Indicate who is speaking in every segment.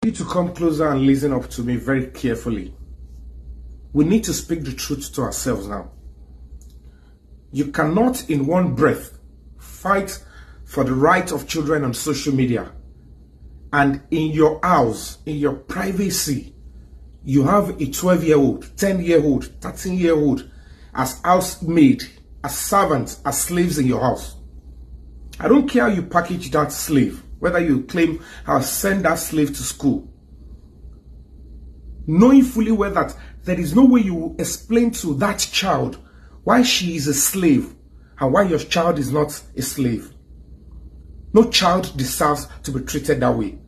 Speaker 1: You need to come closer and listen up to me very carefully. We need to speak the truth to ourselves now. You cannot in one breath fight for the right of children on social media, and in your house, in your privacy, you have a 12-year-old, 10-year-old, 13-year-old as housemaid, as servants, as slaves in your house. I don't care how you package that slave, whether you claim I'll send that slave to school, knowing fully well that there is no way you will explain to that child why she is a slave and why your child is not a slave. No child deserves to be treated that way.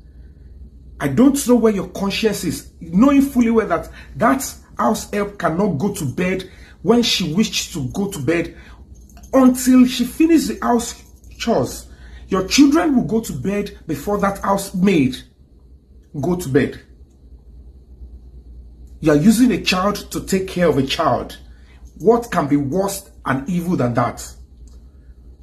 Speaker 1: I don't know where your conscience is, knowing fully well that that house help cannot go to bed when she wished to go to bed until she finishes the house chores. Your children will go to bed before that housemaid go to bed. You are using a child to take care of a child. What can be worse and evil than that?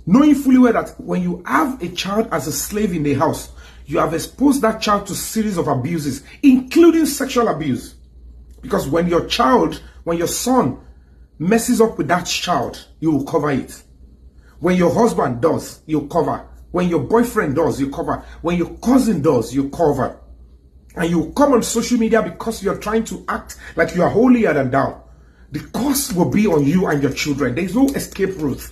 Speaker 1: Knowing fully well that when you have a child as a slave in the house, you have exposed that child to a series of abuses, including sexual abuse. Because when your son messes up with that child, you will cover it. When your husband does, you cover. When your boyfriend does, you cover. When your cousin does, you cover. And you come on social media because you're trying to act like you are holier than thou. The cost will be on you and your children. There is no escape route.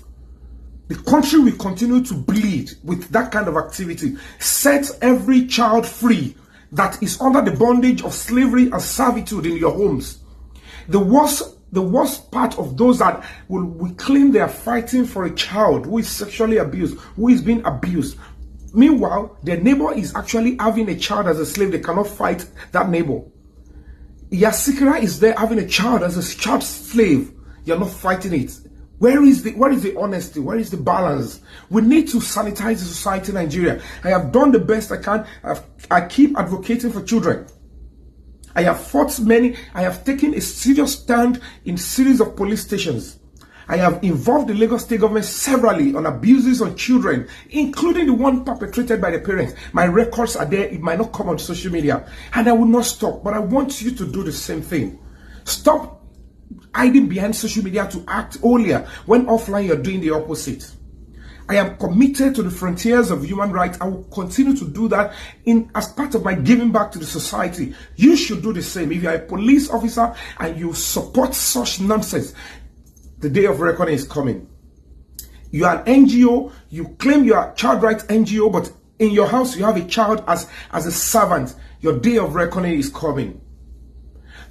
Speaker 1: The country will continue to bleed with that kind of activity. Set every child free that is under the bondage of slavery and servitude in your homes. The worst part of those that will claim they are fighting for a child who is sexually abused, who is being abused. Meanwhile, their neighbor is actually having a child as a slave. They cannot fight that neighbor. Yasikira is there having a child as a child slave. You're not fighting it. Where is the honesty? Where is the balance? We need to sanitize the society in Nigeria. I have done the best I can. I keep advocating for children. I have fought many. I have taken a serious stand in series of police stations. I have involved the Lagos State government severally on abuses on children, including the one perpetrated by the parents. My records are there. It might not come on social media. And I will not stop. But I want you to do the same thing. Stop hiding behind social media to act holier when offline you're doing the opposite. I am committed to the frontiers of human rights. I will continue to do that as part of my giving back to the society. You should do the same. If you are a police officer and you support such nonsense, the day of reckoning is coming. You are an NGO, you claim you are a child rights NGO, but in your house you have a child as a servant. Your day of reckoning is coming.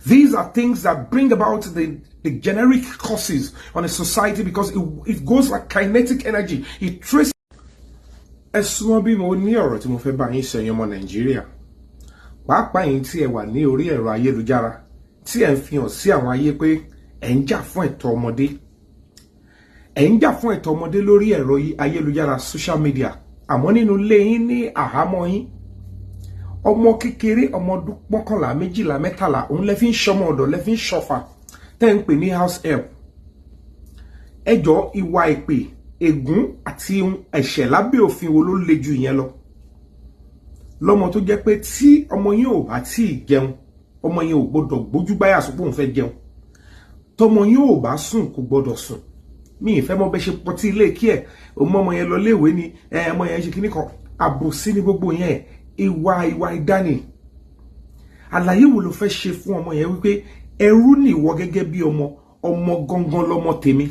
Speaker 1: These are things that bring about the generic causes on a society because it goes like kinetic energy. It traces. Ẹ̀sùn bí mo ní ọ̀rọ̀ tí mo fẹ́ bá yín sọ ẹ̀yin ọmọ Nàìjíríà. Pàápàá yín tí ẹ wà ní orí ẹ̀rọ ayélujára tí ẹ ń fi hàn sí àwọn ayé pé ẹ ń jà fún ẹ̀tọ́ ọmọdé. Ẹ ń jà fún ẹ̀tọ́ ọmọdé lórí ẹ̀rọ ayélujára social media. Àmọ́ nínú ilé yín ní àhámọ́ yín. Ọmọ kékeré ọmọ ọdún 11, 12, 13 òun lẹ fi ń ṣọmọ ọ̀dọ̀ lẹ fi ń ṣọfà tẹ́ ń pè ní house help. Ẹjọ́ ìwà ìpè ègún àti ẹ̀ṣẹ̀ lábẹ́ òfin wo ló le jù yẹn lọ. Lọ́mọ tó jẹ́ pé tí ọmọ yín ò bá tí jẹun, ọmọ yín ò gbọ́dọ̀ gbójú báyà sọ pé òun fẹ́ jẹun. Tọmọ yín ò bá sùn kò gbọ́dọ̀ sùn. Mi ìfẹ́ mọ̀ bẹ́ ṣe pọtí ilé kí ẹ̀ ọmọ yẹn lọ léèwé ni ọmọ yẹn ṣe kíní kan àbòsí ní gbogbo yẹn. Ìwà ìdání. Àlàyé wo ló fẹ́ ṣe fún ọmọ yẹn wípé ẹrú ni ìwọ gẹ́gẹ́ bí ọmọ gangan lọmọ tèmi.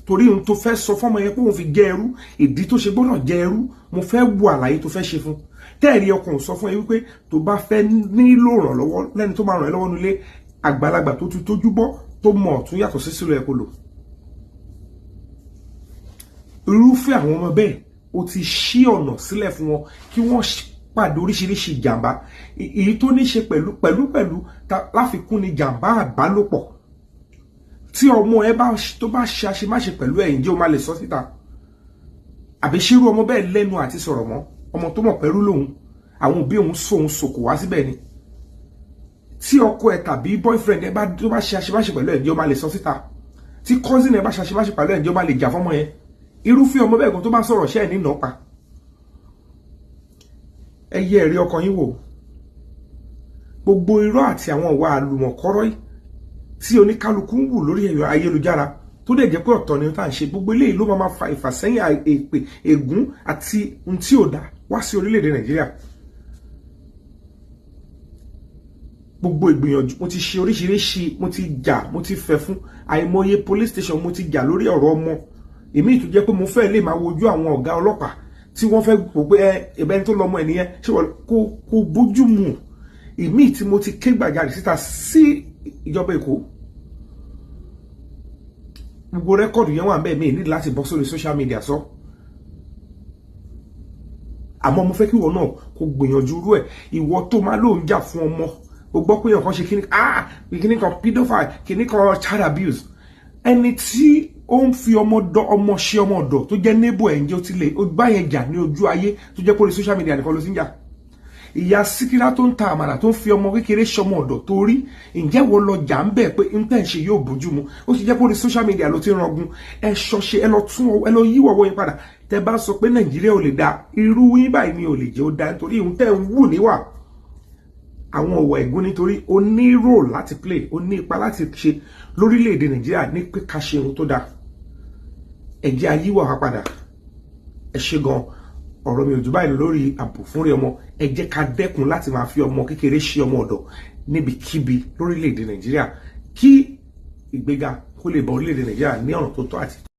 Speaker 1: Torí ohun tó fẹ́ sọ fún ọmọ yẹn pé òun fi jẹ ẹrú, ìdí tó ṣe gbọ́dọ̀ jẹ ẹrú, mo fẹ́ wo àlàyé tó fẹ́ ṣe fún. Tẹ́ẹ̀rí ọkàn sọ fún ẹ wípé tó bá fẹ́ nílò ìrànlọ́wọ́ lẹ́ni tó máa ràn ẹ́ lọ́wọ́ nílé àgbàlagbà tó ti tójú bọ́ tó mọ̀ tún yàtọ̀ sí sílò ẹ̀kọ́ lò. Irúfẹ́ àwọn ọmọ bẹ́ẹ̀ ó ti ṣí ọ̀nà sílẹ̀ fún wọn kí wọ́n pàdé oríṣiríṣi ìjàmbá èyí tó ní ṣe pẹ̀lú láfikún ní jàmbá àbálòpọ̀. Tí ọmọ ẹ tó bá ṣe àṣemáṣe pẹ̀lú ẹ̀ ǹjẹ́ o máa lè sọ síta? Àbí ṣírú ọmọ bẹ́ẹ̀ lẹ́nu àti sọ̀rọ̀ mọ́? Ọmọ tó mọ̀ pẹ̀lú lòun àwọn òbí òun sòkò wá síbẹ̀ ni. Tí ọkọ ẹ tàbí boyfriend ẹ tó bá ṣe àṣemáṣe pẹ̀lú ẹ̀ ǹjẹ́ o máa lè sọ síta? Tí cousin ẹ bá ṣe àṣemáṣe pẹ̀lú ẹ̀ ǹjẹ́ o máa lè jà fọ́mọ yẹn? Irúfẹ́ ọmọ bẹ́ẹ̀ kan tó bá sọ̀rọ̀ ṣẹ́ ẹ̀ ní ìnápa. Ẹ yẹ ẹ̀rí ọkàn yín wò. gbogbo irọ́ àti àwọn ìwà àlùmọ̀kọ́rọ́ tí oníkálukú ń wù lórí ẹ̀rọ ayélujára tó dẹ̀ jẹ́ pé ọ̀tọ̀ ni tá à ń ṣe, gbogbo eléyìí ló máa fa ìfàsẹ́yìn èpè ègún àti ohun tí ò dá wá sí orílẹ̀-èdè Nàìjíríà. Gbogbo ìgbìyànjú mo ti ṣe oríṣiríṣi, mo ti jà, mo ti fẹ́ fún àìmọye police station, mo ti jà lórí ọ̀rọ̀ ọmọ. Èmi tó jẹ́ pé mo fẹ́ lè máa wojú àwọn ọ̀gá ọlọ́pàá tí wọ́n fẹ́ wò pé ẹ̀bẹ̀ tó lọ́mọ ẹnìyẹn ṣé wọ́n kó bójú mu. Èmi tí mo ti ké gbàjarè síta sí ìjọba Èkó. Gbogbo rẹ́kọ̀dù yẹn wà bẹ́ẹ̀, mi ní láti bọ́ sórí social media sọ. Àmọ́ mo fẹ́ kí ìwọ náà kó gbìyànjú rú ẹ̀. Ìwọ tó máa ló ń jà fún ọmọ, o gbọ́ pé ọ̀kan ṣe kíní kan pedophile, kíní kan child abuse. Ẹni tí ó ń fi ọmọ ṣe ọmọ ọ̀dọ̀ tó jẹ́ neighbor ẹ̀ ń jẹ́ ó ti lè ó gbá yẹn jà ní ojú ayé tó jẹ́ pé orí social media nìkan ló ti ń jà. Ìyá Síkírá tó ń ta àmàlà tó ń fi ọmọ kékeré ṣọmọ ọ̀dọ̀ tó rí, ǹjẹ́ wọ́n lọ jà ń bẹ̀ pé ń tẹ̀ ń ṣe yóò bójú mu? Ó ti jẹ́ pé orí social media ló ti rangun. Ẹ ṣọṣe, ẹ lọ yíwọ̀wọ́ yín padà. Tẹ bá sọ pé Nàìjíríà ò lè dá, irú yín báyìí ni ò lè jẹ́ ó dá, nítorí ìhun tẹ́ ń wù níwà àwọn ọ̀wọ̀ ẹ̀gún, nítorí ó ní role láti play, ó ní ipa láti ṣe lórílẹ̀-èdè Nàìjíríà ní pé ká ṣe ohun tó dáa. Ẹ jẹ́ ayíwọ̀ wa padà. Ẹ ṣe gan. Ọ̀rọ̀ mi ò jù báyìí lórí ààbò fúnrẹ́ ọmọ. Ẹ jẹ́ ká dẹ́kun láti máa fi ọmọ kékeré ṣe ọmọ ọ̀dọ̀ níbikíbi lórílẹ̀-èdè Nàìjíríà kí ìgbéga kó lè bá orílẹ̀-èdè Nàìjíríà ní ọ̀nà tó tọ́ àti